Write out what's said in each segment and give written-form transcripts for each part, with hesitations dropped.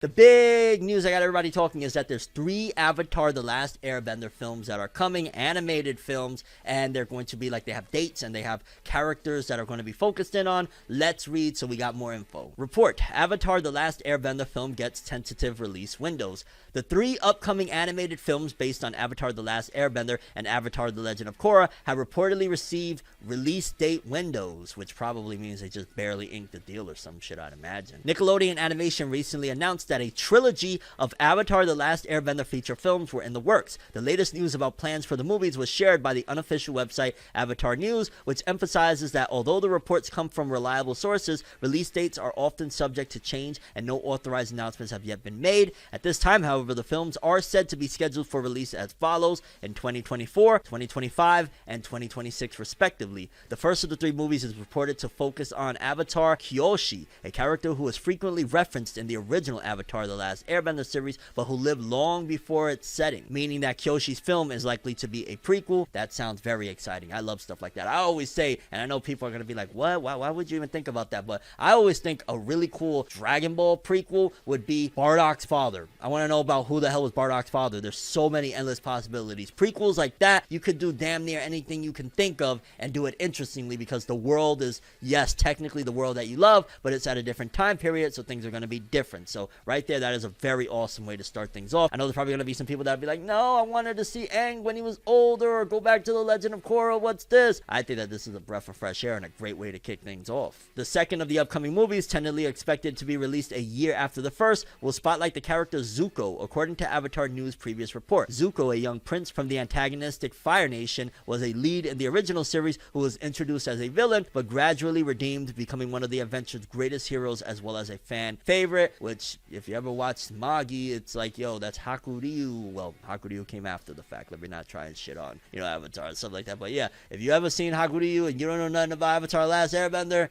The big news I got everybody talking is that there's 3 Avatar The Last Airbender films that are coming, animated films, and they're going to be like, they have dates and they have characters that are going to be focused in on. Let's read so we got more info. Report: Avatar The Last Airbender film gets tentative release windows. The 3 upcoming animated films based on Avatar The Last Airbender and Avatar The Legend of Korra have reportedly received release date windows, which probably means they just barely inked the deal or some shit, I'd imagine. Nickelodeon Animation recently announced that a trilogy of Avatar The Last Airbender feature films were in the works. The latest news about plans for the movies was shared by the unofficial website Avatar News, which emphasizes that although the reports come from reliable sources, release dates are often subject to change and no authorized announcements have yet been made. At this time, however, the films are said to be scheduled for release as follows: in 2024, 2025, and 2026 respectively. The first of the 3 movies is reported to focus on Avatar Kyoshi, a character who was frequently referenced in the original Avatar The Last Airbender series, but who lived long before its setting, meaning that Kyoshi's film is likely to be a prequel. That sounds very exciting. I love stuff like that. I always say, and I know people are going to be like, what? Why would you even think about that? But I always think a really cool Dragon Ball prequel would be Bardock's father. I want to know about who the hell was Bardock's father. There's so many endless possibilities. Prequels like that, you could do damn near anything you can think of and do it interestingly, because the world is, yes, technically the world that you love, but it's at a different time period, so things are going to be different. So right there, that is a very awesome way to start things off. I know there's probably going to be some people that will be like, no, I wanted to see Aang when he was older, or go back to the Legend of Korra. What's this? I think that this is a breath of fresh air and a great way to kick things off. The second of the upcoming movies, tentatively expected to be released a year after the first, will spotlight the character Zuko, according to Avatar News' previous report. Zuko, a young prince from the antagonistic Fire Nation, was a lead in the original series who was introduced as a villain, but gradually redeemed, becoming one of the adventure's greatest heroes as well as a fan favorite, which, if you ever watched Magi, it's like, yo, that's Hakuryu. Well, Hakuryu came after the fact. Let me not try and shit on, Avatar and stuff like that. But yeah, if you ever seen Hakuryu and you don't know nothing about Avatar Last Airbender,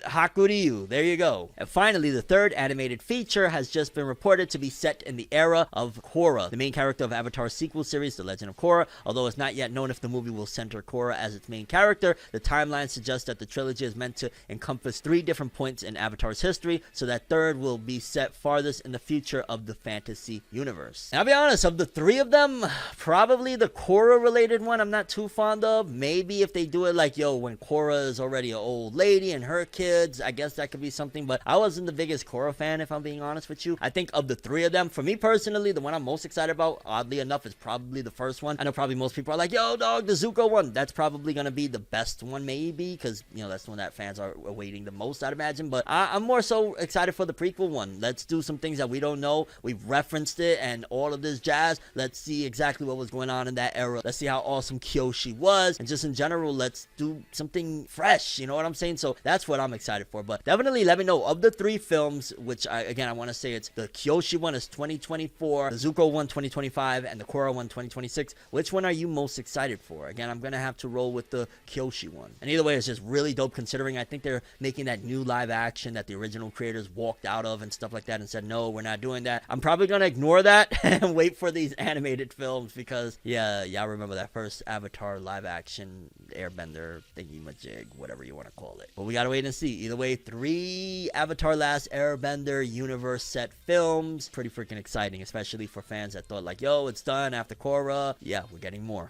Hakuryu, there you go. And finally, the third animated feature has just been reported to be set in the era of Korra, the main character of Avatar's sequel series, The Legend of Korra. Although it's not yet known if the movie will center Korra as its main character, the timeline suggests that the trilogy is meant to encompass 3 different points in Avatar's history, so that third will be set farthest in the future of the fantasy universe. And I'll be honest, of the 3 of them, probably the Korra related one I'm not too fond of. Maybe if they do it like, yo, when Korra is already an old lady and her kids, I guess that could be something, but I wasn't the biggest Korra fan, if I'm being honest with you. I think of the 3 of them, for me personally, the one I'm most excited about, oddly enough, is probably the first one. I know probably most people are like, yo, dog, the Zuko one, that's probably gonna be the best one, maybe, because, that's the one that fans are awaiting the most, I'd imagine. But I'm more so excited for the prequel one. Let's do some things that we don't know. We've referenced it and all of this jazz. Let's see exactly what was going on in that era. Let's see how awesome Kyoshi was, and just in general, let's do something fresh, you know what I'm saying? So that's what I'm excited for. But definitely let me know, of the 3 films, which I want to say, it's the Kyoshi one is 2024, the Zuko one 2025, and the Korra one 2026. Which one are you most excited for? Again, I'm gonna have to roll with the Kyoshi one. And either way, it's just really dope, considering I think they're making that new live action that the original creators walked out of and stuff like that and said, no, we're not doing that. I'm probably gonna ignore that and wait for these animated films, because yeah, y'all remember that first Avatar live action Airbender thingy-majig, whatever you want to call it. But we gotta wait and see. Either way, 3 Avatar Last Airbender universe set films. Pretty freaking exciting, especially for fans that thought like, yo, it's done after Korra. Yeah, we're getting more.